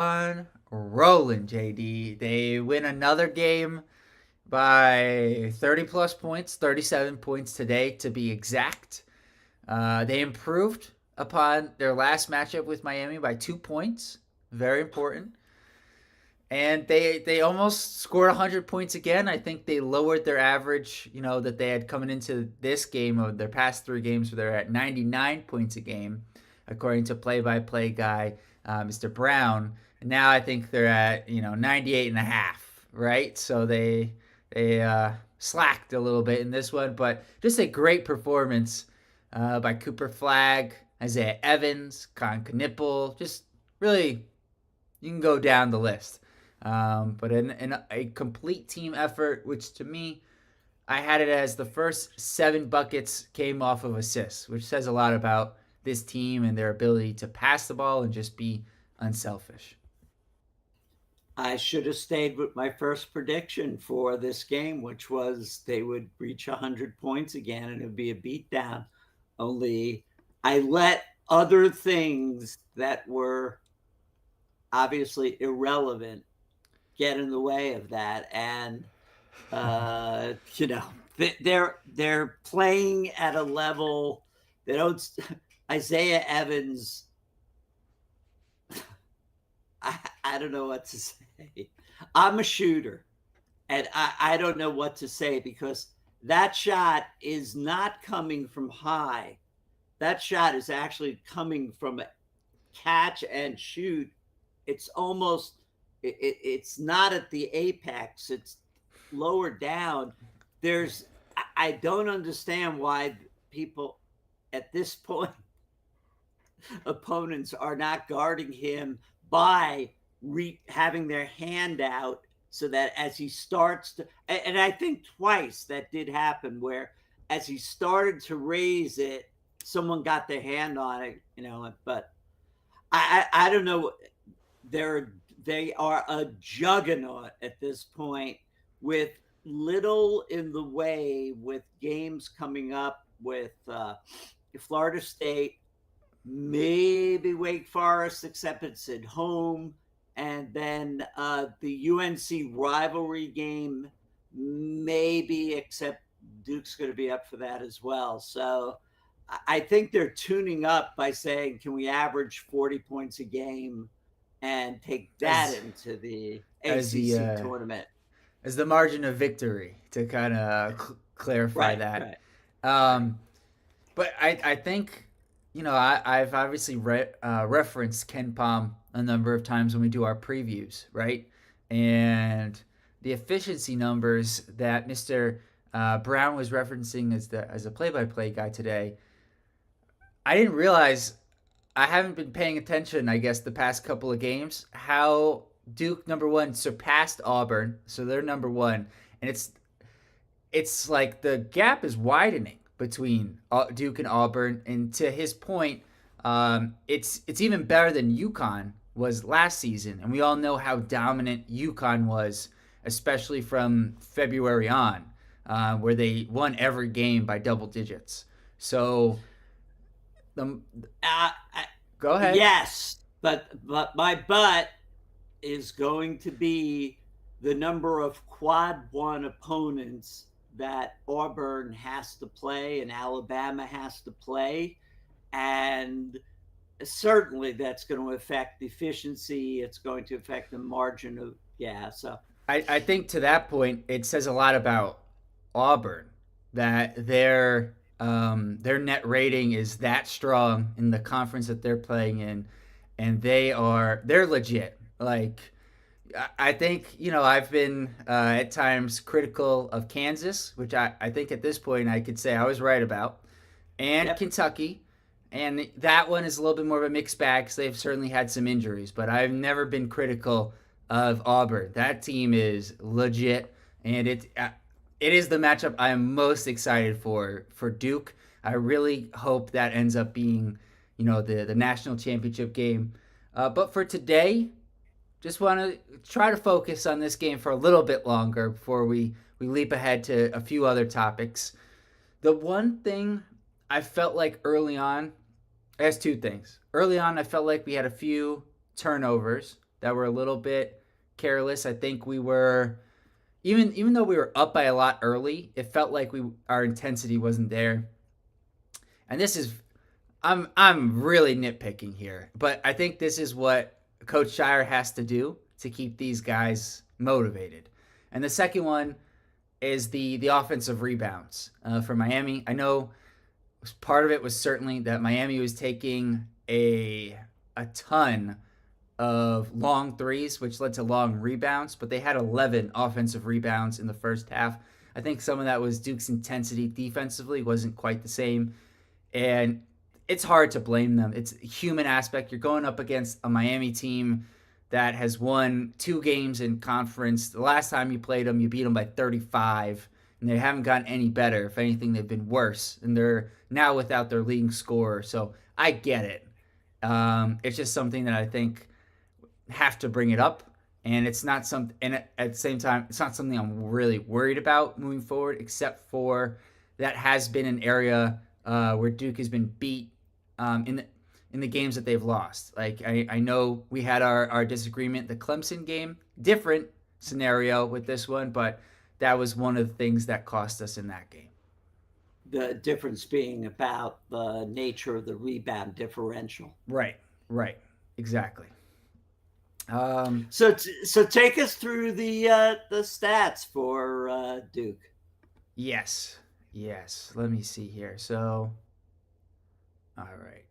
On rolling, JD. They win another game by 30 plus points, 37 points today to be exact. They improved upon their last matchup with Miami by 2 points. Very important. And they almost scored 100 points again. I think they lowered their average, that they had coming into this game of their past three games where they're at 99 points a game, according to play-by-play guy, Mr. Brown. And now I think they're at, 98 and a half, right? So they slacked a little bit in this one, but just a great performance by Cooper Flagg, Isaiah Evans, Kon Knueppel. Just really, you can go down the list. But in a complete team effort, which to me, I had it as the first 7 buckets came off of assists, which says a lot about this team and their ability to pass the ball and just be unselfish. I should have stayed with my first prediction for this game, which was they would reach 100 points again and it would be a beatdown. Only I let other things that were obviously irrelevant get in the way of that. And, they're playing at a level they don't. Isaiah Evans, I don't know what to say. I'm a shooter, and I don't know what to say because that shot is not coming from high. That shot is actually coming from a catch and shoot. It's almost, it's not at the apex, it's lower down. I don't understand why people at this point, opponents are not guarding him by having their hand out so that as he starts to, and I think twice that did happen where as he started to raise it, someone got their hand on it, but I don't know. They are a juggernaut at this point with little in the way with games coming up with Florida State, maybe Wake Forest, except it's at home. And then the UNC rivalry game, maybe, except Duke's going to be up for that as well. So I think they're tuning up by saying, can we average 40 points a game and take that As into the as the ACC tournament? as the margin of victory to kind of clarify Right, that. right, right. Um, but I think I've obviously referenced Ken Palm a number of times when we do our previews, right? And the efficiency numbers that Mr. Brown was referencing as a play-by-play guy today, I didn't realize. I haven't been paying attention, I guess, the past couple of games. How Duke number one surpassed Auburn, so they're number one, and it's like the gap is widening between Duke and Auburn. And to his point, it's even better than UConn was last season, and we all know how dominant UConn was, especially from February on, where they won every game by double digits. So the Uh, go ahead. yes, but my butt is going to be the number of quad one opponents that Auburn has to play and Alabama has to play. And certainly that's going to affect efficiency. It's going to affect the margin of, yeah. So, I think to that point, it says a lot about Auburn that their net rating is that strong in the conference that they're playing in, and they're legit. Like I think I've been at times critical of Kansas, which I think at this point I could say I was right about, and yep. Kentucky. And that one is a little bit more of a mixed bag because they've certainly had some injuries, but I've never been critical of Auburn. That team is legit, and it is the matchup I am most excited for Duke. I really hope that ends up being, the national championship game. But for today, just want to try to focus on this game for a little bit longer before we leap ahead to a few other topics. The one thing I felt like early on, I guess two things. Early on, I felt like we had a few turnovers that were a little bit careless. I think we were even though we were up by a lot early, it felt like our intensity wasn't there. And this is I'm really nitpicking here, but I think this is what Coach Shire has to do to keep these guys motivated. And the second one is the offensive rebounds for Miami. I know part of it was certainly that Miami was taking a ton of long threes, which led to long rebounds, but they had 11 offensive rebounds in the first half. I think some of that was Duke's intensity defensively wasn't quite the same, and it's hard to blame them. It's a human aspect. You're going up against a Miami team that has won 2 games in conference. The last time you played them, you beat them by 35, and they haven't gotten any better. If anything, they've been worse, and they're now without their leading scorer. So I get it. It's just something that I think have to bring it up, and it's not something. And at the same time, it's not something I'm really worried about moving forward, except for that has been an area where Duke has been beat in the games that they've lost. Like I know we had our disagreement, the Clemson game, different scenario with this one, but that was one of the things that cost us in that game. The difference being about the nature of the rebound differential. Right, exactly. So take us through the stats for Duke. Yes. Let me see here. So, all right.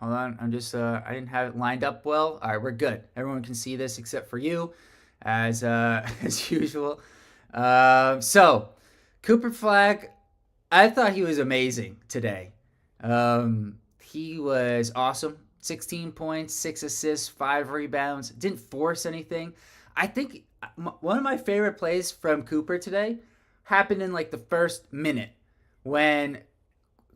Hold on. I'm just I didn't have it lined up well. All right, we're good. Everyone can see this except for you, as as usual. So Cooper Flagg, I thought he was amazing today. He was awesome. 16 points, 6 assists, 5 rebounds. Didn't force anything. I think one of my favorite plays from Cooper today happened in like the first minute when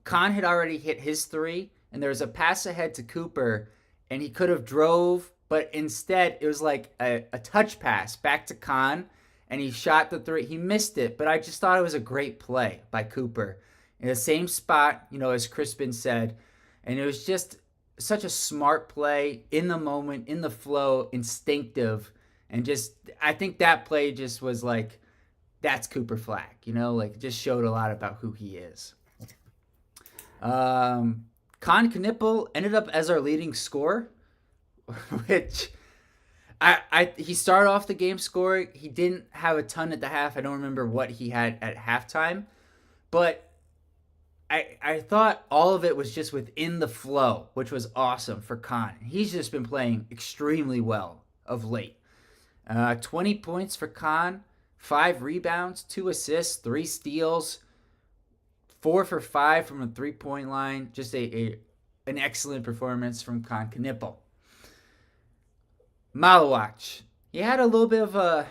Kon had already hit his 3, and there was a pass ahead to Cooper, and he could have drove, but instead it was like a touch pass back to Kon, and he shot the 3. He missed it, but I just thought it was a great play by Cooper in the same spot, as Crispin said, and it was just such a smart play in the moment, in the flow, instinctive, and just I think that play just was like, that's Cooper Flagg, like it just showed a lot about who he is. Kon Knueppel ended up as our leading scorer, which he started off the game scoring. He didn't have a ton at the half. I don't remember what he had at halftime, but I thought all of it was just within the flow, which was awesome for Kon. He's just been playing extremely well of late. 20 points for Kon, 5 rebounds, 2 assists, 3 steals, 4 for 5 from a 3-point line. Just an excellent performance from Kon Knueppel. Malawach, he had a little bit of a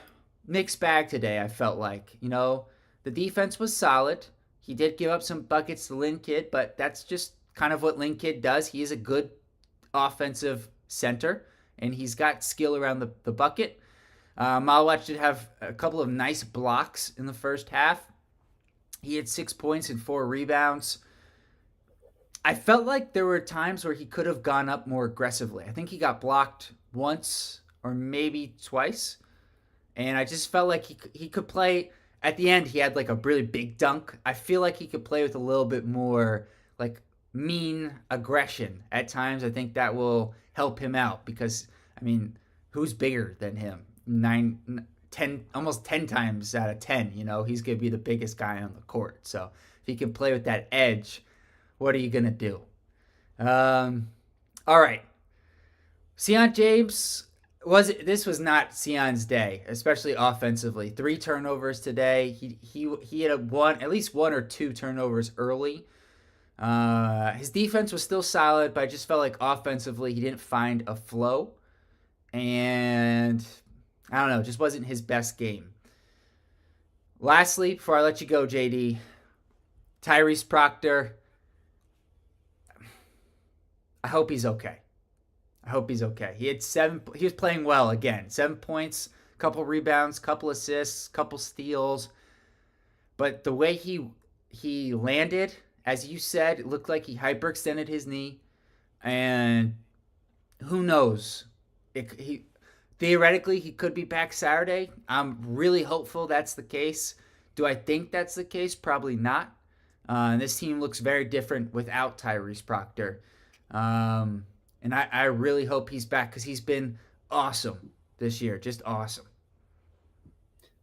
mixed bag today, I felt like. The defense was solid. He did give up some buckets to Lynn Kidd, but that's just kind of what Lynn Kidd does. He is a good offensive center, and he's got skill around the bucket. Malawach did have a couple of nice blocks in the first half. He had 6 points and 4 rebounds. I felt like there were times where he could have gone up more aggressively. I think he got blocked once or maybe twice, and I just felt like he could play. At the end, he had like a really big dunk. I feel like he could play with a little bit more like mean aggression at times. I think that will help him out because, who's bigger than him? 9, 10, almost 10 times out of 10, he's going to be the biggest guy on the court. So if he can play with that edge, what are you going to do? All right. Sion James, this was not Sion's day, especially offensively. 3 turnovers today. He had at least 1 or 2 turnovers early. His defense was still solid, but I just felt like offensively he didn't find a flow. And I don't know, just wasn't his best game. Lastly, before I let you go, JD, Tyrese Proctor, I hope he's okay. He had 7. He was playing well again. 7 points, couple rebounds, couple assists, couple steals. But the way he landed, as you said, it looked like he hyperextended his knee, and who knows? He theoretically he could be back Saturday. I'm really hopeful that's the case. Do I think that's the case? Probably not. This team looks very different without Tyrese Proctor. And I really hope he's back because he's been awesome this year. Just awesome.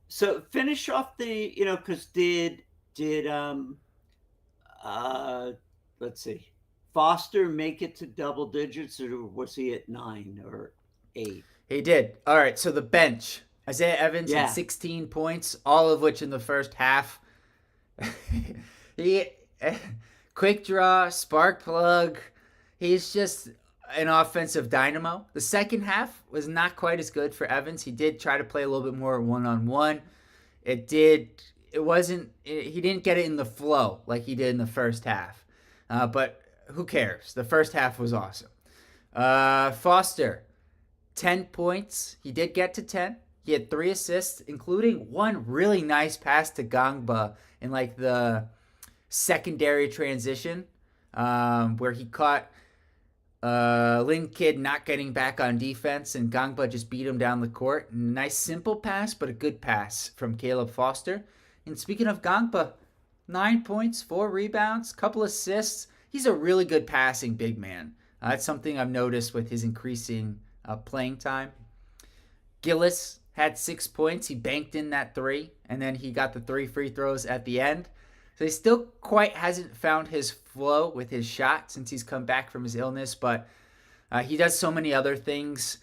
So finish off the, because did uh let's see, Foster make it to double digits, or was he at 9 or 8? He did. All right, so the bench. Isaiah Evans had Yeah. 16 points, all of which in the first half. he quick draw, spark plug. He's just an offensive dynamo. The second half was not quite as good for Evans. He did try to play a little bit more one-on-one. It wasn't he didn't get it in the flow like he did in the first half. But who cares? The first half was awesome. Foster, 10 points. He did get to 10. He had 3 assists, including one really nice pass to Gangba in like the secondary transition, where he caught Lin Kid not getting back on defense, and Gangba just beat him down the court. Nice simple pass, but a good pass from Caleb Foster. And speaking of Gangba, 9 points, 4 rebounds, couple assists. He's a really good passing big man. That's something I've noticed with his increasing playing time. Gillis had 6 points. He banked in that 3, and then he got the 3 free throws at the end. So he still quite hasn't found his flow with his shot since he's come back from his illness, but he does so many other things.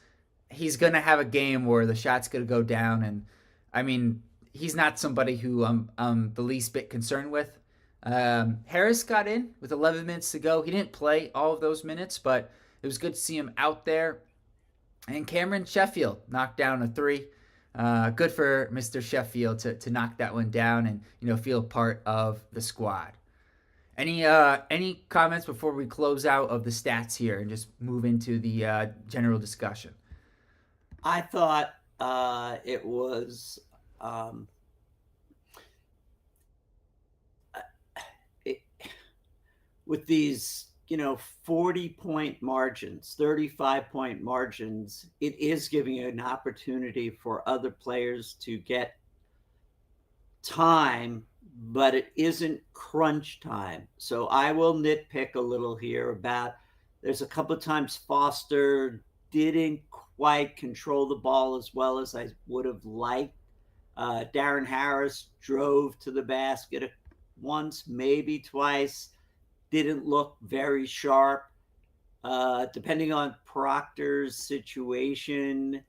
He's going to have a game where the shot's going to go down, and I mean, he's not somebody who I'm the least bit concerned with. Harris got in with 11 minutes to go. He didn't play all of those minutes, but it was good to see him out there. And Cameron Sheffield knocked down a 3. Good for Mr. Sheffield to knock that one down and feel part of the squad. Any comments before we close out of the stats here and just move into the general discussion? I thought it was it, with these 40-point margins, 35-point margins, it is giving you an opportunity for other players to get time, but it isn't crunch time. So I will nitpick a little here about, there's a couple of times Foster didn't quite control the ball as well as I would have liked. Darren Harris drove to the basket once, maybe twice, didn't look very sharp. Depending on Proctor's situation,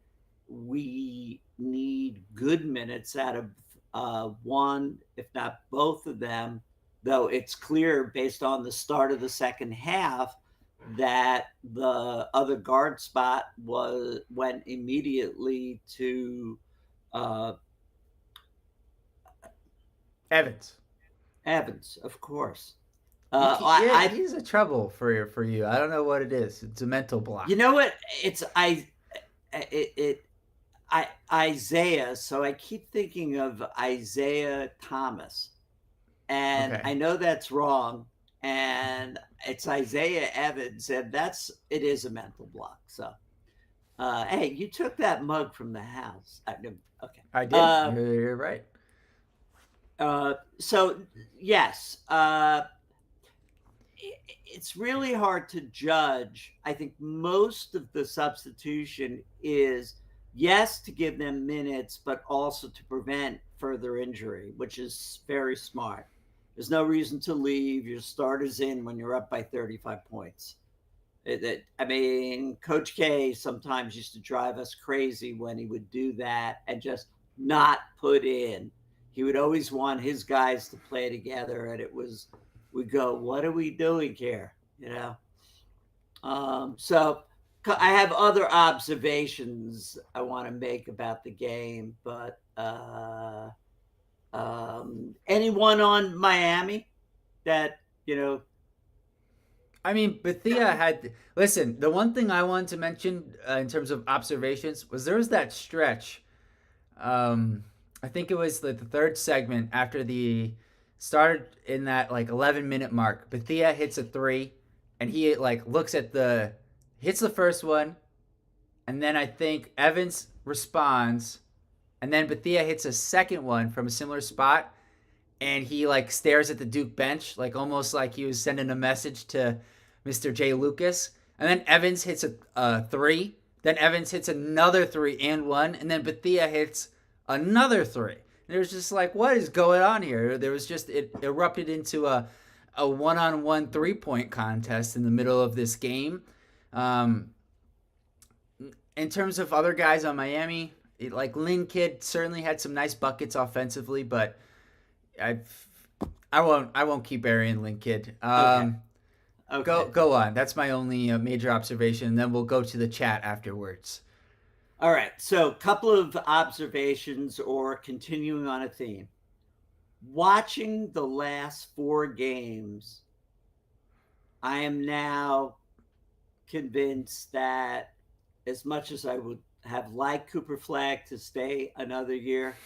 we need good minutes out of one, if not both of them, though it's clear based on the start of the second half that the other guard spot went immediately to Evans. Evans, of course. He's a trouble for you. I don't know what it is. It's a mental block. You know what? It's Isaiah. So I keep thinking of Isaiah Thomas, and Okay. I know that's wrong. And it's Isaiah Evans, and it is a mental block. So, hey, you took that mug from the house. Okay, I did. You're right. So yes, it's really hard to judge. I think most of the substitution is, yes, to give them minutes, but also to prevent further injury, which is very smart. There's no reason to leave your starters in when you're up by 35 points. Coach K sometimes used to drive us crazy when he would do that and just not put in. He would always want his guys to play together, and we'd go, what are we doing here? So I have other observations I want to make about the game, but anyone on Miami that Bethia had. Listen, the one thing I wanted to mention in terms of observations was there was that stretch. I think it was the third segment after the started in that 11-minute mark. Bethia hits a 3, and he looks at hits the first one, and then I think Evans responds, and then Bethia hits a second one from a similar spot, and he like stares at the Duke bench, like almost like he was sending a message to Mr. J. Lucas. And then Evans hits a three. Then Evans hits another three and one, and then Bethia hits another three. And it was just like, what is going on here? There was just it erupted into a one-on-one 3-point contest in the middle of this game. Um, in terms of other guys on Miami, like Lynn Kidd certainly had some nice buckets offensively, but I I won't keep burying Lynn Kidd. Okay. Okay. Go on. That's my only major observation. And then we'll go to the chat afterwards. All right. So, a couple of observations or continuing on a theme. Watching the last 4 games, I am now convinced that as much as I would have liked Cooper Flagg to stay another year,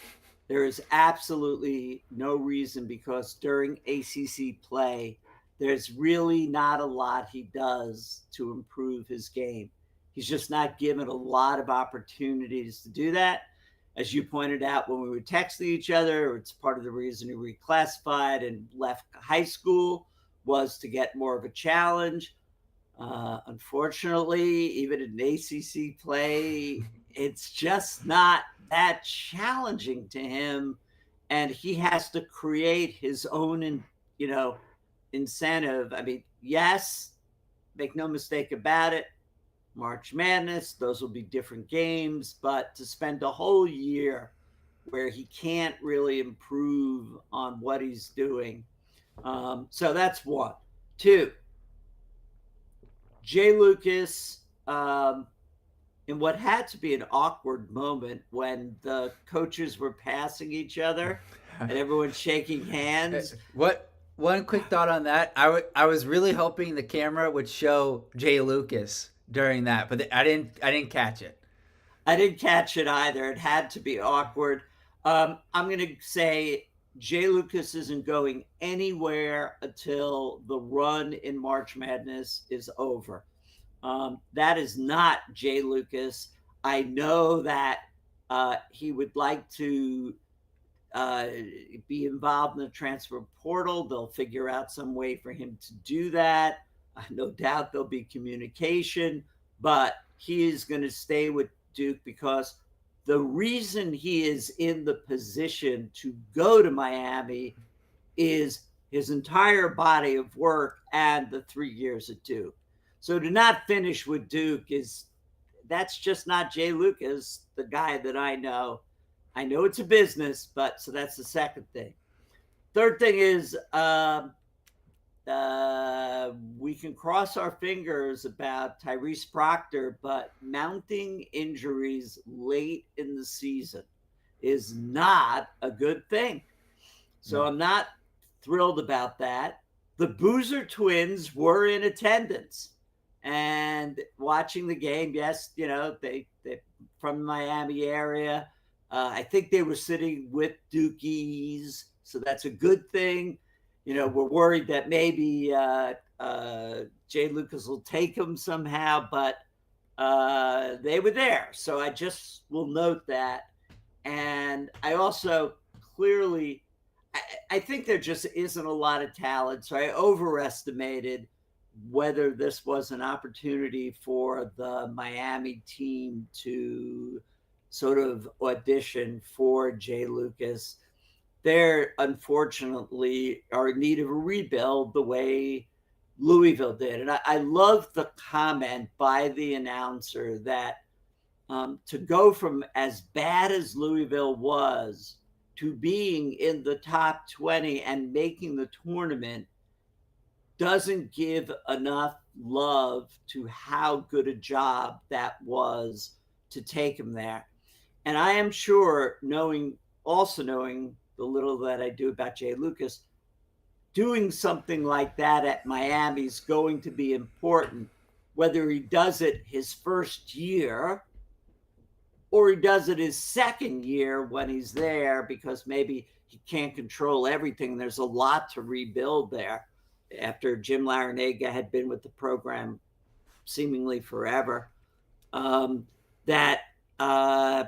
there is absolutely no reason, because during ACC play, there's really not a lot he does to improve his game. He's just not given a lot of opportunities to do that. As you pointed out when we were texting each other, it's part of the reason he reclassified and left high school was to get more of a challenge. Unfortunately, even in ACC play, it's just not that challenging to him, and he has to create his own, incentive. I mean, yes, make no mistake about it, March Madness, those will be different games, but to spend a whole year where he can't really improve on what he's doing. So that's one. Two, Jay Lucas, in what had to be an awkward moment when the coaches were passing each other and everyone's shaking hands. What one quick thought on that? I was really hoping the camera would show Jay Lucas during that, but I didn't catch it. I didn't catch it either. It had to be awkward. I'm going to say Jay Lucas isn't going anywhere until the run in March Madness is over. That is not Jay Lucas. I know that he would like to be involved in the transfer portal. They'll figure out some way for him to do that. No doubt there'll be communication, but he is going to stay with Duke because the reason he is in the position to go to Miami is his entire body of work and the 3 years at Duke. So to not finish with Duke that's just not Jay Lucas, the guy that I know. I know it's a business, but so that's the second thing. Third thing is we can cross our fingers about Tyrese Proctor, but mounting injuries late in the season is not a good thing. So I'm not thrilled about that. The Boozer twins were in attendance and watching the game. Yes, they from the Miami area. I think they were sitting with Dukies, so that's a good thing. We're worried that maybe Jay Lucas will take them somehow, but they were there. So I just will note that. And I also clearly, I think there just isn't a lot of talent. So I overestimated whether this was an opportunity for the Miami team to sort of audition for Jay Lucas. They're unfortunately are in need of a rebuild the way Louisville did. And I love the comment by the announcer that to go from as bad as Louisville was to being in the top 20 and making the tournament doesn't give enough love to how good a job that was to take him there. And I am sure, knowing the little that I do about Jay Lucas, doing something like that at Miami is going to be important, whether he does it his first year or he does it his second year when he's there, because maybe he can't control everything. There's a lot to rebuild there after Jim Larinaga had been with the program seemingly forever. That I,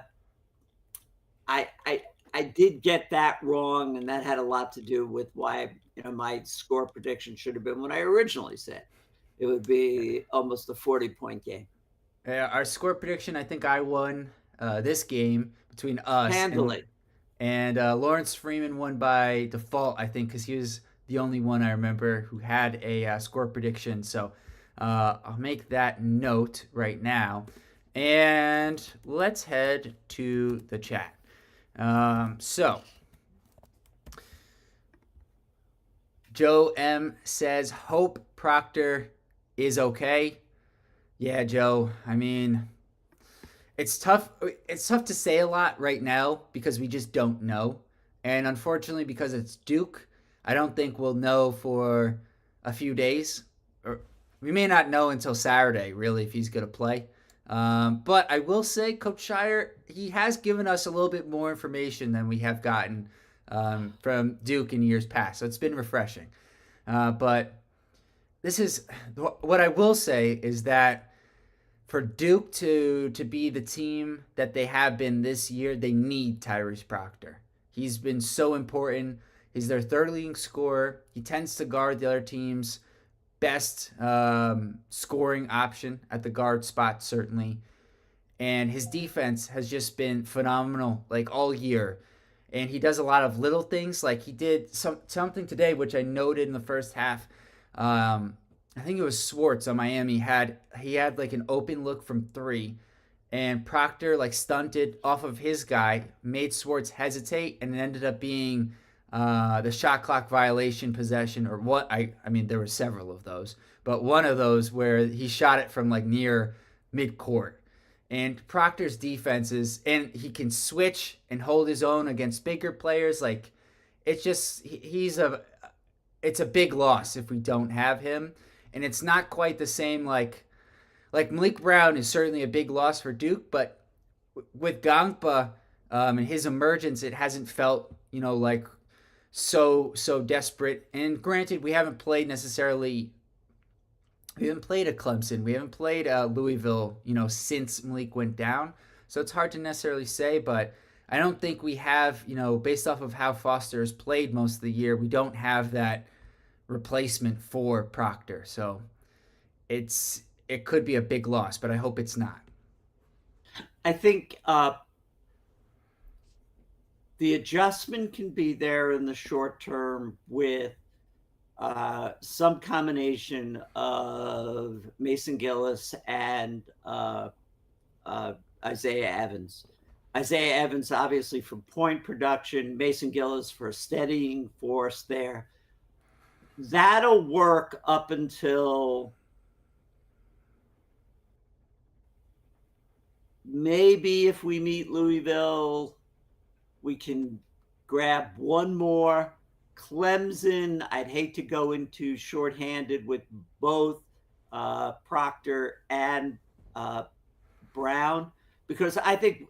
I I did get that wrong, and that had a lot to do with why my score prediction should have been what I originally said. It would be almost a 40-point game. Our score prediction, I think I won this game between us Handily. and Lawrence Freeman won by default, I think, because he was the only one I remember who had a score prediction. So I'll make that note right now. And let's head to the chat. So, Joe M says, hope Proctor is okay. Yeah, Joe. I mean, it's tough. It's tough to say a lot right now because we just don't know. And unfortunately, because it's Duke, I don't think we'll know for a few days. Or we may not know until Saturday, really, if he's going to play. But I will say, Coach Shire, he has given us a little bit more information than we have gotten from Duke in years past. So it's been refreshing. But this is what I will say is that for Duke to be the team that they have been this year, they need Tyrese Proctor. He's been so important. He's their third leading scorer. He tends to guard the other team's best scoring option at the guard spot, certainly. And his defense has just been phenomenal, like all year. And he does a lot of little things, like he did something today, which I noted in the first half. I think it was Swartz on Miami he had like an open look from three, and Proctor like stunted off of his guy, made Swartz hesitate, and it ended up being the shot clock violation possession, or what I mean there were several of those, but one of those where he shot it from like near mid court. And Proctor's defenses, and he can switch and hold his own against bigger players. Like it's just it's a big loss if we don't have him, and it's not quite the same. Like Malik Brown is certainly a big loss for Duke, but with Gangpa and his emergence, it hasn't felt like so desperate. And granted, we haven't played at Clemson. We haven't played Louisville, since Malik went down. So it's hard to necessarily say, but I don't think we have, based off of how Foster has played most of the year, we don't have that replacement for Proctor. So it could be a big loss, but I hope it's not. I think the adjustment can be there in the short term with some combination of Mason Gillis and Isaiah Evans. Isaiah Evans, obviously, for point production, Mason Gillis for a steadying force there. That'll work up until maybe if we meet Louisville, we can grab one more. Clemson, I'd hate to go into shorthanded with both Proctor and Brown, because I think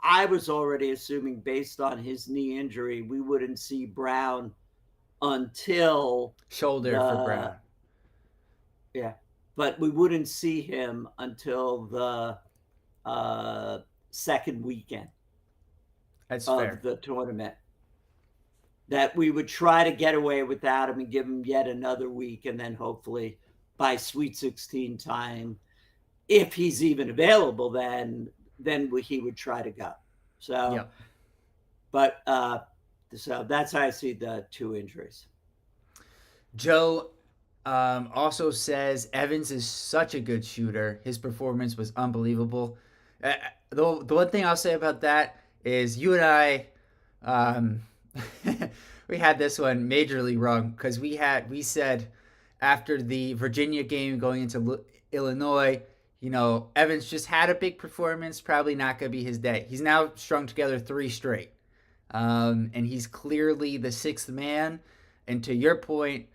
I was already assuming, based on his knee injury, we wouldn't see Brown until Shoulder for Brown. Yeah, but we wouldn't see him until the second weekend That's of fair. the tournament. That we would try to get away without him and give him yet another week, and then hopefully by Sweet 16 time, if he's even available, then he would try to go. So, Yep. But so that's how I see the two injuries. Joe also says Evans is such a good shooter. His performance was unbelievable. The one thing I'll say about that is you and I, we had this one majorly wrong, because we said after the Virginia game going into Illinois, Evans just had a big performance, probably not going to be his day. He's now strung together 3 straight. And he's clearly the 6th man. And to your point,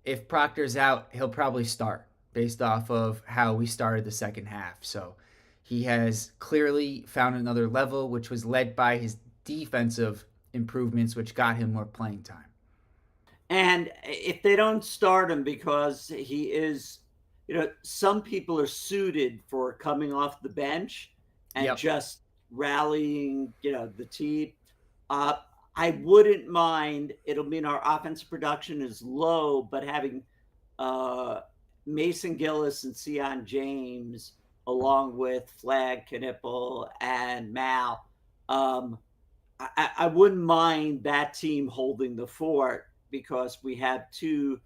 if Proctor's out, he'll probably start based off of how we started the second half. So he has clearly found another level, which was led by his defensive improvements, which got him more playing time. And if they don't start him because he is, some people are suited for coming off the bench and Yep. just rallying, the team. Uh, I wouldn't mind. It'll mean our offensive production is low, but having uh, Mason Gillis and Sion James, along with Flagg, Knueppel, and Mal, um, I wouldn't mind that team holding the fort because we have two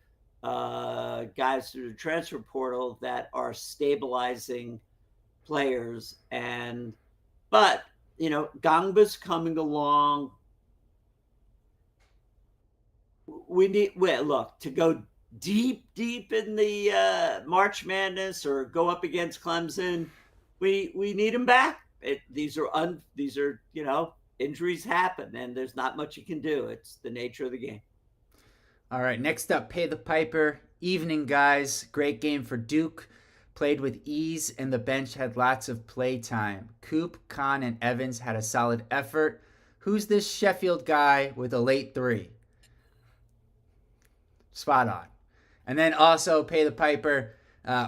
guys through the transfer portal that are stabilizing players. But Gangba's coming along. We need look to go deep in the March Madness or go up against Clemson. We need him back. These are injuries happen, and there's not much you can do. It's the nature of the game. All right, next up, Pay the Piper. Evening, guys. Great game for Duke. Played with ease, and the bench had lots of play time. Coop, Kon, and Evans had a solid effort. Who's this Sheffield guy with a late three? Spot on. And then also, Pay the Piper.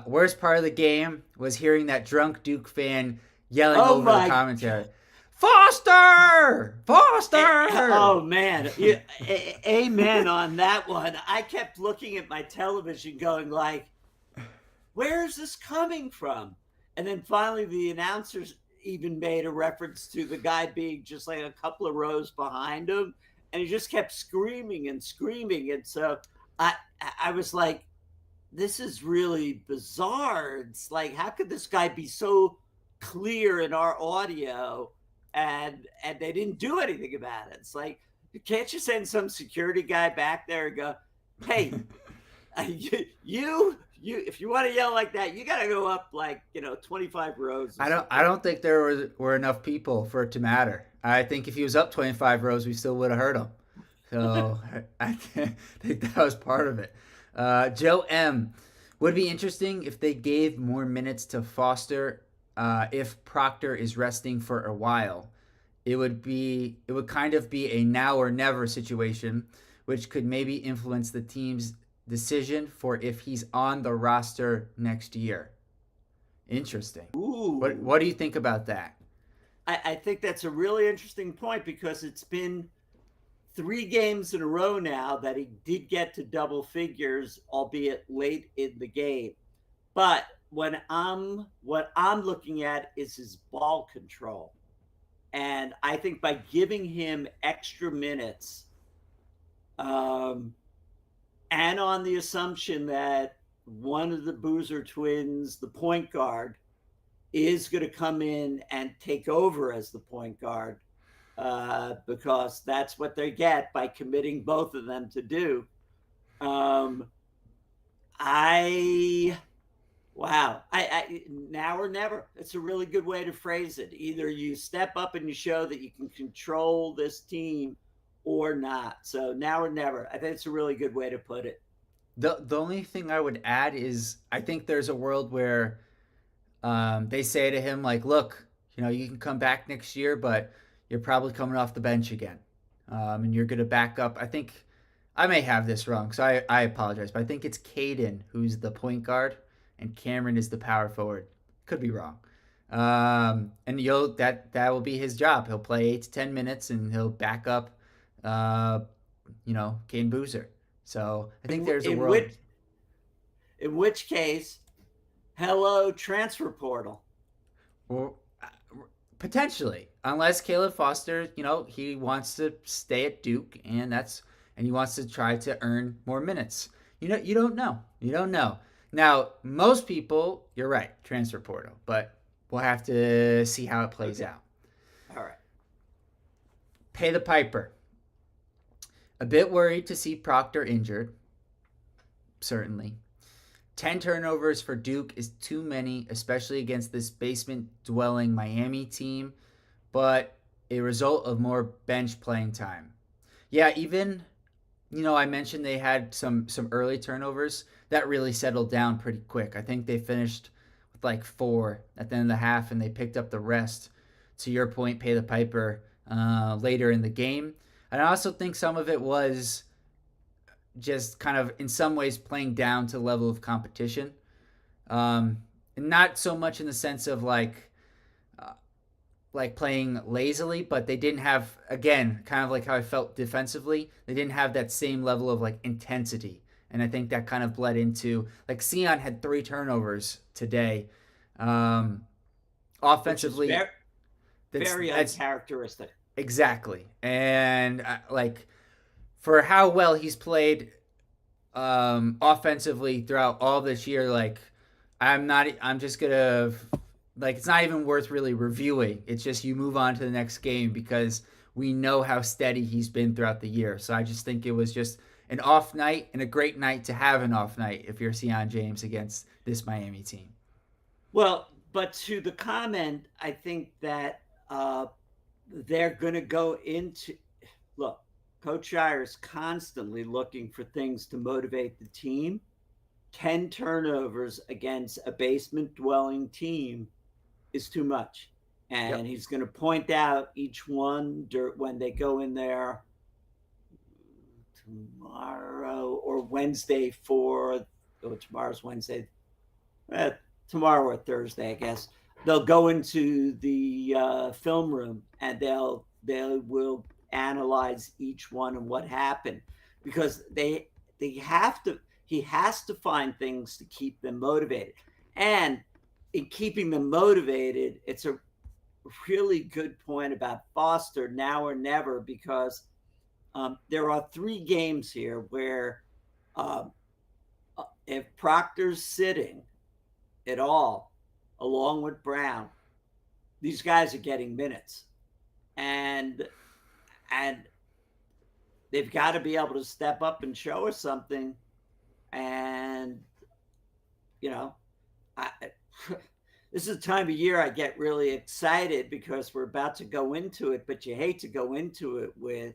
Worst part of the game was hearing that drunk Duke fan yelling over the commentary. Foster! Foster! Oh, man. Yeah, amen on that one. I kept looking at my television going like, where is this coming from? And then finally the announcers even made a reference to the guy being just like a couple of rows behind him. And he just kept screaming and screaming. And so I was like, this is really bizarre. It's like, how could this guy be so clear in our audio and they didn't do anything about it? It's like, can't you send some security guy back there and go, hey, you if you want to yell like that, you got to go up like 25 rows. I don't think there were enough people for it to matter. I think if he was up 25 rows, we still would have heard him. So I think that was part of it. Joe M. Would be interesting if they gave more minutes to Foster if Proctor is resting for a while. It would kind of be a now or never situation, which could maybe influence the team's decision for if he's on the roster next year. Interesting. Ooh. What do you think about that? I think that's a really interesting point because it's been 3 games in a row now that he did get to double figures, albeit late in the game. But what I'm looking at is his ball control. And I think by giving him extra minutes, and on the assumption that one of the Boozer twins, the point guard, is going to come in and take over as the point guard, because that's what they get by committing both of them to do. I now or never. It's a really good way to phrase it. Either you step up and you show that you can control this team or not. So now or never. I think it's a really good way to put it. The only thing I would add is I think there's a world where they say to him like, look, you can come back next year, but you're probably coming off the bench again, and you're going to back up. I think I may have this wrong, so I apologize, but I think it's Caden who's the point guard and Cameron is the power forward. Could be wrong. And that will be his job. He'll play 8 to 10 minutes and he'll back up, Caden Boozer. So I think there's a world. In which case, hello transfer portal. Well, potentially, unless Caleb Foster, he wants to stay at Duke, and he wants to try to earn more minutes. You don't know. You don't know. Now, most people, you're right, transfer portal, but we'll have to see how it plays out. All right. Pay the Piper. A bit worried to see Proctor injured. Certainly. 10 turnovers for Duke is too many, especially against this basement-dwelling Miami team, but a result of more bench playing time. Yeah, even, I mentioned they had some early turnovers. That really settled down pretty quick. I think they finished with like 4 at the end of the half, and they picked up the rest. To your point, Pay the Piper later in the game. And I also think some of it was just kind of in some ways playing down to the level of competition. Um, Not so much in the sense of uh, like playing lazily, but they didn't have, again, kind of like how I felt defensively. They didn't have that same level of like intensity, and I think that kind of bled into like Sion had 3 turnovers today. Um, which is Offensively, very very that's uncharacteristic. exactly, and like for how well he's played offensively throughout all this year, like I'm just gonna like it's not even worth really reviewing. It's just you move on to the next game because we know how steady he's been throughout the year. So I just think it was just an off night and a great night to have an off night if you're Sion James against this Miami team. Well, but to the comment, I think that they're going to go into look. Coach Shire is constantly looking for things to motivate the team. 10 turnovers against a basement dwelling team is too much. And Yep. he's going to point out each one when they go in there tomorrow or Wednesday tomorrow's Wednesday, eh, tomorrow or Thursday, I guess. They'll go into the film room and they will analyze each one and what happened because they have to. He has to find things to keep them motivated, and in keeping them motivated, it's a really good point about Foster now or never because there are 3 games here where um, if Proctor's sitting at all, along with Brown, these guys are getting minutes, and and they've got to be able to step up and show us something. And you know, I, this is the time of year I get really excited because we're about to go into it, but you hate to go into it with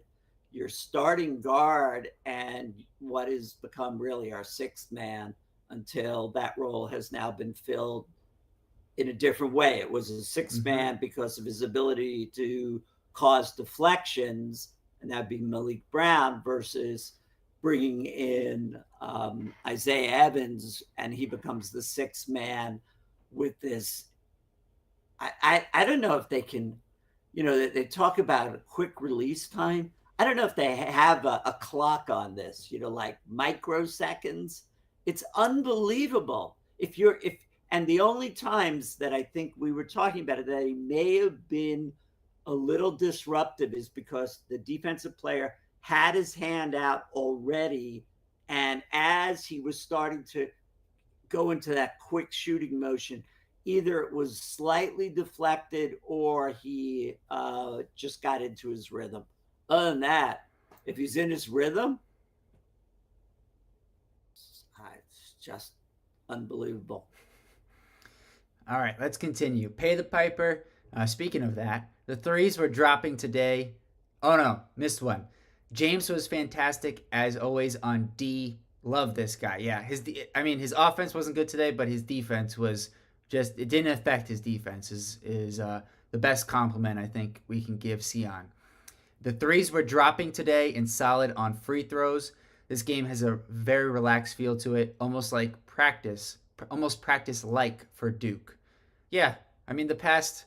your starting guard and what has become really our 6th man until that role has now been filled in a different way. It was a 6th Mm-hmm. man because of his ability to cause deflections, and that'd be Malik Brown versus bringing in Isaiah Evans, and he becomes the 6th man with this. I don't know if they can, they talk about a quick release time. I don't know if they have a clock on this, like microseconds. It's unbelievable. And the only times that I think we were talking about it that he may have been a little disruptive is because the defensive player had his hand out already. And as he was starting to go into that quick shooting motion, either it was slightly deflected or he just got into his rhythm. Other than that, if he's in his rhythm, it's just unbelievable. All right, let's continue. Pay the piper. Speaking of that, the threes were dropping today. Oh no, missed one. James was fantastic as always on D. Love this guy. Yeah, his offense wasn't good today, but his defense was just it didn't affect his defense. Is the best compliment I think we can give Sion. The threes were dropping today and solid on free throws. This game has a very relaxed feel to it, almost practice like for Duke. Yeah, I mean the past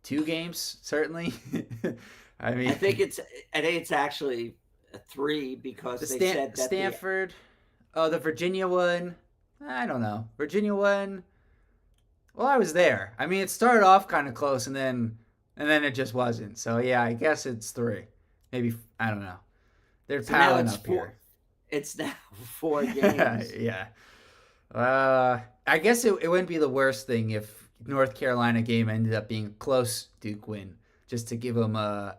2 games certainly. I I mean think it's I think it's actually a 3 because they said that Stanford, oh the Virginia one. I don't know. Virginia one. Well, I was there. I mean, it started off kind of close, and then it just wasn't. So yeah, I guess it's 3. Maybe I don't know. They're so now piling it's up 4. here. It's now 4 games. Yeah. I guess it wouldn't be the worst thing if North Carolina game ended up being a close Duke win, just to give them a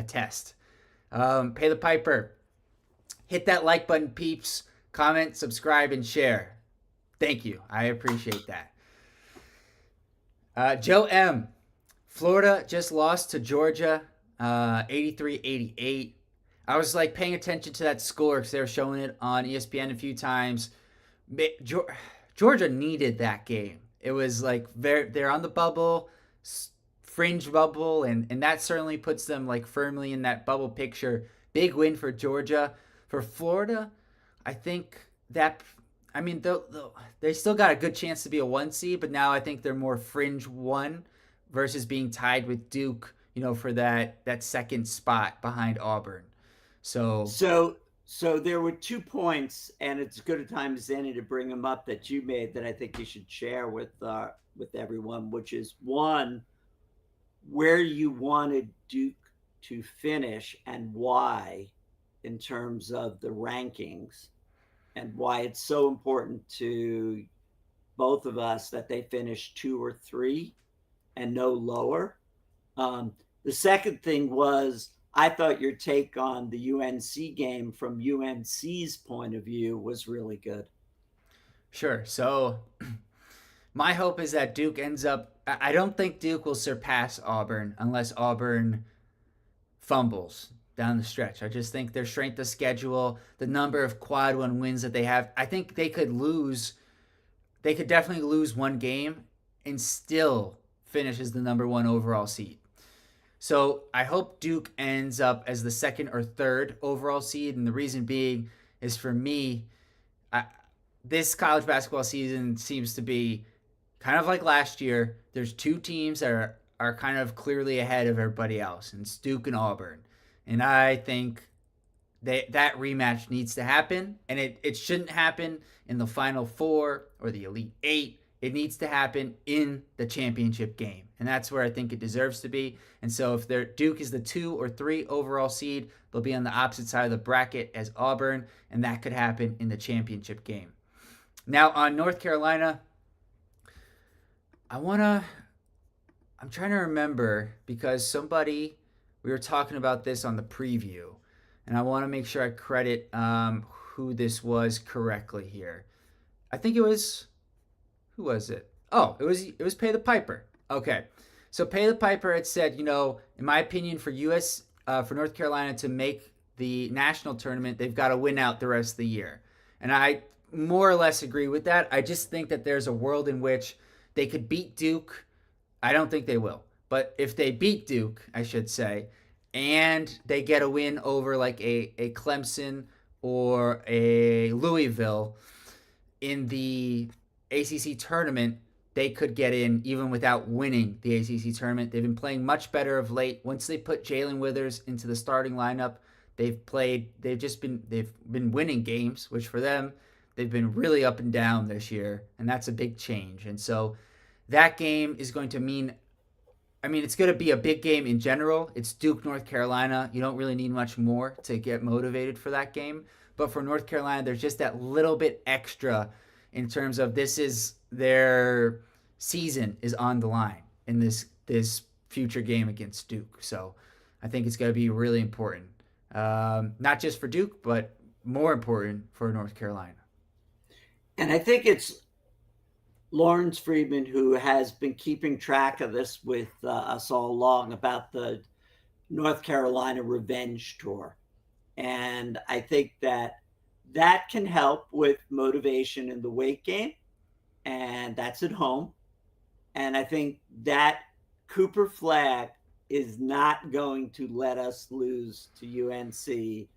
test. Pay the piper. Hit that like button, peeps. Comment, subscribe, and share. Thank you. I appreciate that. Joe M. Florida just lost to Georgia, 83-88. I was like paying attention to that score because they were showing it on ESPN a few times. Georgia needed that game. It was like they're on the bubble, fringe bubble, and that certainly puts them like firmly in that bubble picture. Big win for Georgia. For Florida, I think that I mean, they still got a good chance to be a 1 seed, but now I think they're more fringe one versus being tied with Duke, for that second spot behind Auburn. So So there were 2 points, and it's as good a time as any to bring them up that you made that I think you should share with everyone, which is one, where you wanted Duke to finish and why in terms of the rankings, and why it's so important to both of us that they finish 2 or 3 and no lower. Um, the second thing was, I thought your take on the UNC game from UNC's point of view was really good. sure. So my hope is that Duke ends up. I don't think Duke will surpass Auburn unless Auburn fumbles down the stretch. I just think their strength of schedule, the number of quad one wins that they have, I think they could lose. They could definitely lose one game and still finish as the number one overall seed. So I hope Duke ends up as the second or third overall seed. And the reason being is, for me, I, this college basketball season seems to be kind of like last year. There's two teams that are kind of clearly ahead of everybody else, and it's Duke and Auburn. And I think that rematch needs to happen, and it shouldn't happen in the Final Four or the Elite Eight. It needs to happen in the championship game, and that's where I think it deserves to be. And so if Duke is the 2 or 3 overall seed, they'll be on the opposite side of the bracket as Auburn, and that could happen in the championship game. Now on North Carolina, I'm trying to remember, because we were talking about this on the preview, and I want to make sure I credit who this was correctly here. I think it was, who was it? Oh, it was Pay the Piper. Okay, so Pay the Piper had said, in my opinion, for North Carolina to make the national tournament, they've got to win out the rest of the year, and I more or less agree with that. I just think that there's a world in which they could beat Duke. I don't think they will, but if they beat Duke, I should say, and they get a win over like a Clemson or a Louisville in the ACC tournament, they could get in even without winning the ACC tournament. They've been playing much better of late. Once they put Jalen Withers into the starting lineup, they've been winning games, which for them, they've been really up and down this year, and that's a big change. And so that game is going to mean, it's going to be a big game in general. It's Duke, North Carolina. You don't really need much more to get motivated for that game. But for North Carolina, there's just that little bit extra in terms of this is their season is on the line in this future game against Duke. So I think it's going to be really important, not just for Duke, but more important for North Carolina. And I think it's Lawrence Friedman who has been keeping track of this with us all along about the North Carolina Revenge Tour. And I think that can help with motivation in the weight game, and that's at home. And I think that Cooper Flagg is not going to let us lose to UNC,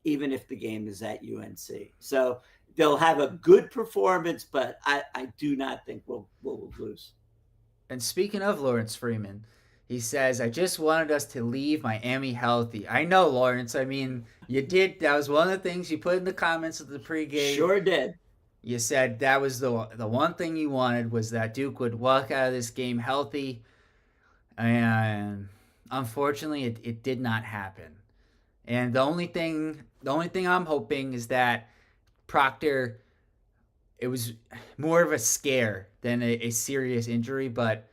even if the game is at UNC. So they'll have a good performance, but I do not think we'll lose. And speaking of Lawrence Freeman, he says, I just wanted us to leave Miami healthy. I know, Lawrence. You did. That was one of the things you put in the comments of the pregame. Sure did. You said that was the one thing you wanted, was that Duke would walk out of this game healthy. And unfortunately, it did not happen. And the only thing I'm hoping is that Proctor, it was more of a scare than a serious injury, but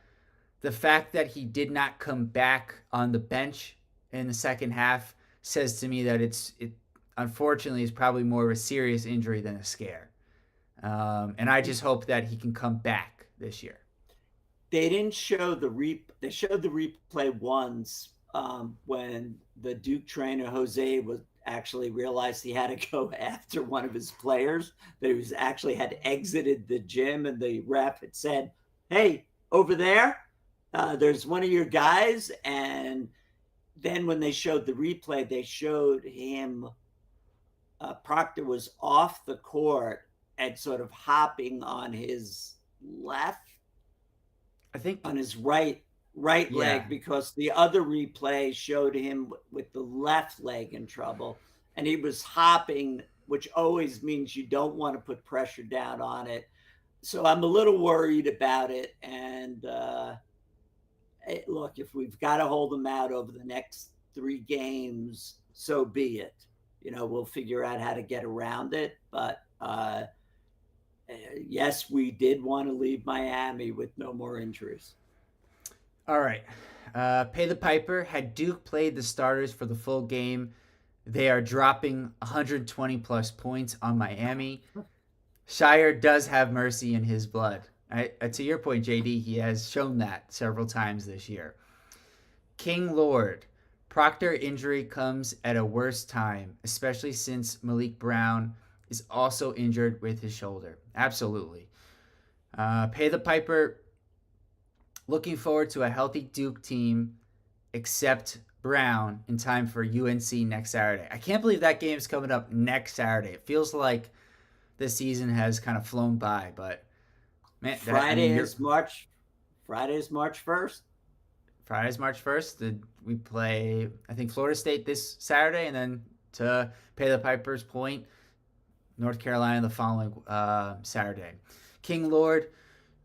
the fact that he did not come back on the bench in the second half says to me that it unfortunately is probably more of a serious injury than a scare. And I just hope that he can come back this year. They didn't show they showed the replay once when the Duke trainer Jose was actually realized he had to go after one of his players, that he was actually had exited the gym, and the ref had said, hey, over there, there's one of your guys. And then when they showed the replay, they showed him, Proctor was off the court and sort of hopping on his left, I think, on his right yeah. leg, because the other replay showed him with the left leg in trouble, and he was hopping, which always means you don't want to put pressure down on it. So I'm a little worried about it. And look, if we've got to hold them out over the next 3 games, so be it. We'll figure out how to get around it. But yes, we did want to leave Miami with no more injuries. All right. Pay the Piper. Had Duke played the starters for the full game, they are dropping 120 plus points on Miami. Shire does have mercy in his blood. To your point, JD, he has shown that several times this year. King Lord. Proctor injury comes at a worse time, especially since Malik Brown is also injured with his shoulder. Absolutely. Pay the Piper. Looking forward to a healthy Duke team, except Brown, in time for UNC next Saturday. I can't believe that game's coming up next Saturday. It feels like this season has kind of flown by, but man, Friday is March 1st. Friday's March 1st. We play, I think, Florida State this Saturday, and then to pay the Piper's point, North Carolina the following Saturday. King Lord,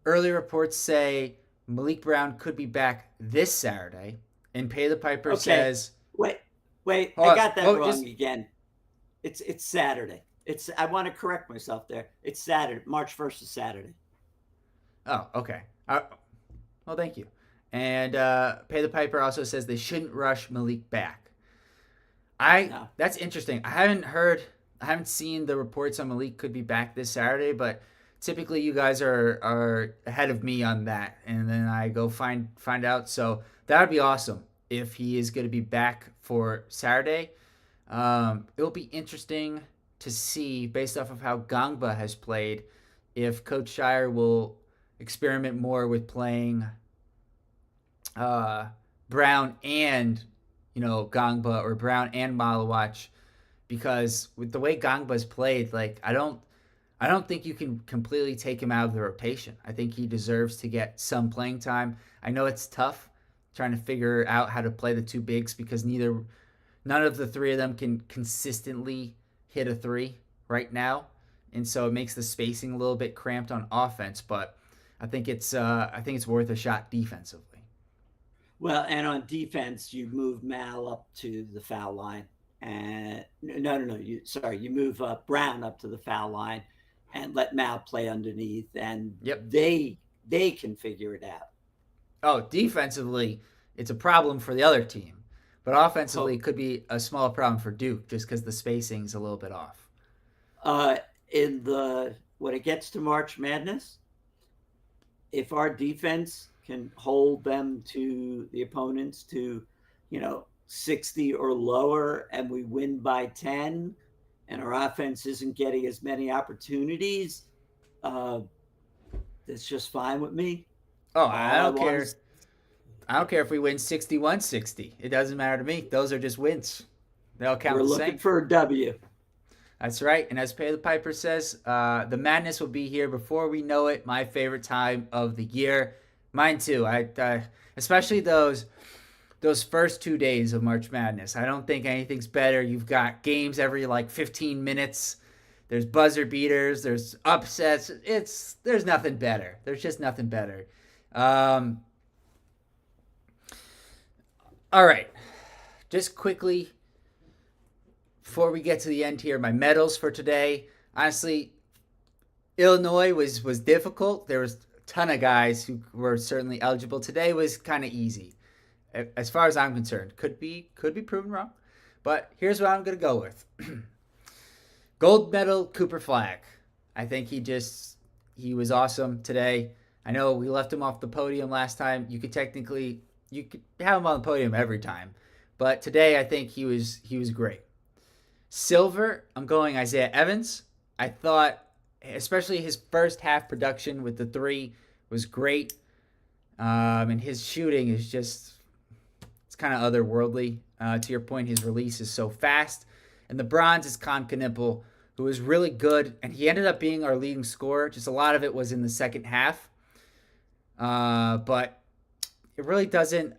early reports say Malik Brown could be back this Saturday, and Pay the Piper says, Wait, I got that wrong again. It's Saturday. I want to correct myself there. It's Saturday. March 1st is Saturday. Oh, okay. Well, thank you. And Pay the Piper also says they shouldn't rush Malik back. No. That's interesting. I haven't seen the reports on Malik could be back this Saturday, but typically you guys are ahead of me on that, and then I go find out. So that would be awesome if he is going to be back for Saturday. It'll be interesting to see, based off of how Gangba has played, if Coach Shire will experiment more with playing Brown and Gangba, or Brown and Malawach, because with the way Gangba's played, like I don't think you can completely take him out of the rotation. I think he deserves to get some playing time. I know it's tough trying to figure out how to play the two bigs, because none of the three of them can consistently hit a three right now, and so it makes the spacing a little bit cramped on offense. But I think it's worth a shot defensively. Well, and on defense, you move Mal up to the foul line, and no, you move Brown up to the foul line, and let Mal play underneath, and they can figure it out. Oh, defensively, it's a problem for the other team, but offensively, it could be a small problem for Duke just because the spacing's a little bit off. When it gets to March Madness, if our defense can hold them to the opponents to, 60 or lower, and we win by 10, and our offense isn't getting as many opportunities, that's just fine with me. Oh, I don't care. I don't care if we win 61-60. It doesn't matter to me. Those are just wins. They all count the same. We're looking for a W. That's right. And as Pay the Piper says, the madness will be here before we know it. My favorite time of the year. Mine too. I especially those first 2 days of March Madness. I don't think anything's better. You've got games every 15 minutes. There's buzzer beaters. There's upsets. There's nothing better. There's just nothing better. All right. Just quickly, before we get to the end here, my medals for today. Honestly, Illinois was difficult. There was a ton of guys who were certainly eligible. Today was kind of easy, as far as I'm concerned. Could be proven wrong, but here's what I'm going to go with. Gold medal, Cooper Flagg. I think he was awesome today. I know we left him off the podium last time. You could have him on the podium every time, but today I think he was great. Silver, I'm going Isaiah Evans. I thought, especially his first half production with the three was great. And his shooting is it's kind of otherworldly. To your point, his release is so fast. And the bronze is Kon Knueppel, who was really good, and he ended up being our leading scorer. Just a lot of it was in the second half. But it really doesn't.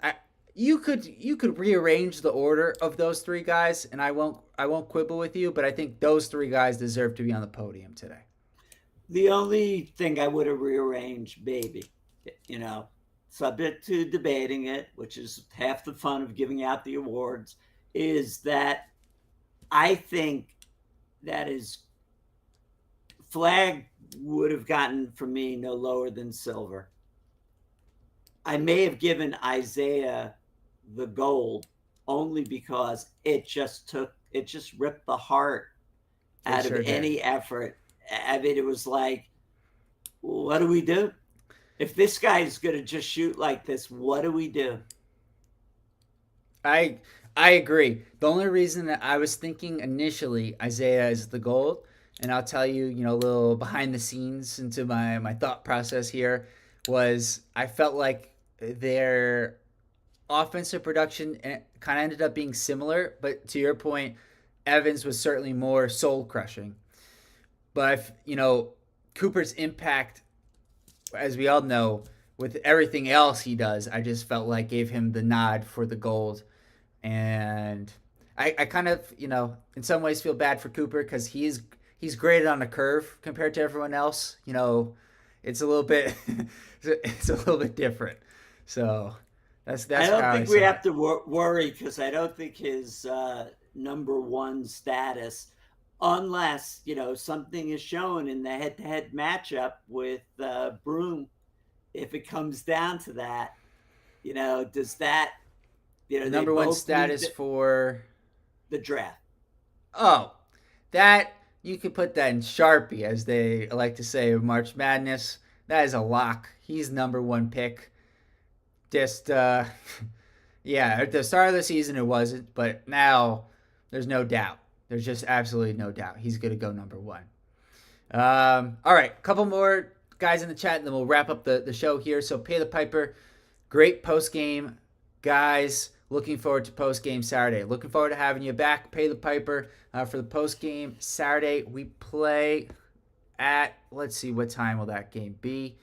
You could rearrange the order of those three guys, and I won't quibble with you. But I think those three guys deserve to be on the podium today. The only thing I would have rearranged, maybe, subject to debating it, which is half the fun of giving out the awards, is that I think that is Flagg would have gotten from me no lower than silver. I may have given Isaiah the gold only because it just ripped the heart out of any effort. I mean, it was like, what do we do? If this guy is going to just shoot like this, what do we do? I agree. The only reason that I was thinking initially Isaiah is the gold, and I'll tell you, a little behind the scenes into my thought process here, was I felt like their offensive production kind of ended up being similar, but to your point, Evans was certainly more soul crushing. But Cooper's impact, as we all know, with everything else he does, I just felt like gave him the nod for the gold. And I kind of, in some ways feel bad for Cooper because he's graded on a curve compared to everyone else. It's a little bit it's a little bit different. So that's I don't think we have to worry because I don't think his number one status, unless something is shown in the head-to-head matchup with Broom, if it comes down to that, does that number one status for the draft? Oh, that you could put that in Sharpie, as they like to say, of March Madness. That is a lock. He's number one pick. Just yeah, at the start of the season it wasn't, but now there's no doubt. There's just absolutely no doubt he's going to go number one. All right, a couple more guys in the chat, and then we'll wrap up the show here. So Pay the Piper, great post-game, guys. Looking forward to post-game Saturday. Looking forward to having you back, Pay the Piper, for the post-game Saturday. We play at, let's see, what time will that game be?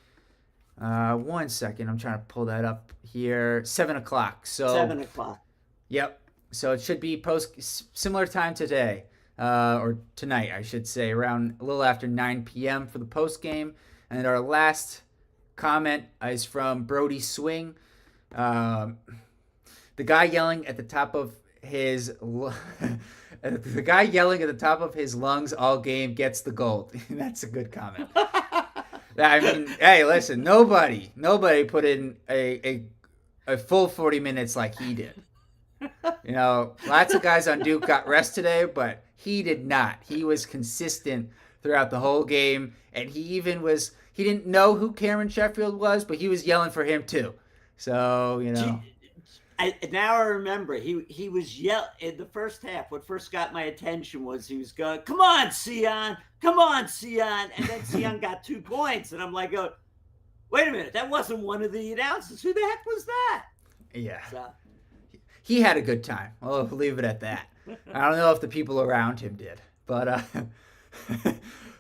1 second. I'm trying to pull that up here. 7 o'clock. So 7 o'clock. Yep. So it should be similar time today, or tonight, I should say, around a little after 9 p.m. for the post game. And our last comment is from Brody Swing. The guy yelling at the top of his lungs all game gets the gold. That's a good comment. I mean, hey, listen, nobody put in a full 40 minutes like he did. Lots of guys on Duke got rest today, but he did not. He was consistent throughout the whole game, and he didn't know who Cameron Sheffield was, but he was yelling for him too. So, now I remember he was yelling in the first half. What first got my attention was he was going, "Come on, Sion! Come on, Sion!" And then Sion got 2 points, and I'm like, "Oh, wait a minute! That wasn't one of the announcers. Who the heck was that?" Yeah, so he had a good time. I'll leave it at that. I don't know if the people around him did, but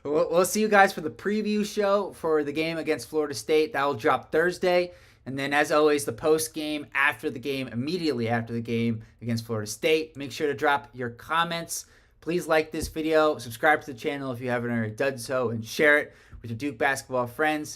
we'll see you guys for the preview show for the game against Florida State. That will drop Thursday. And then, as always, the post game after the game, immediately after the game against Florida State. Make sure to drop your comments. Please like this video, subscribe to the channel if you haven't already done so, and share it with your Duke basketball friends.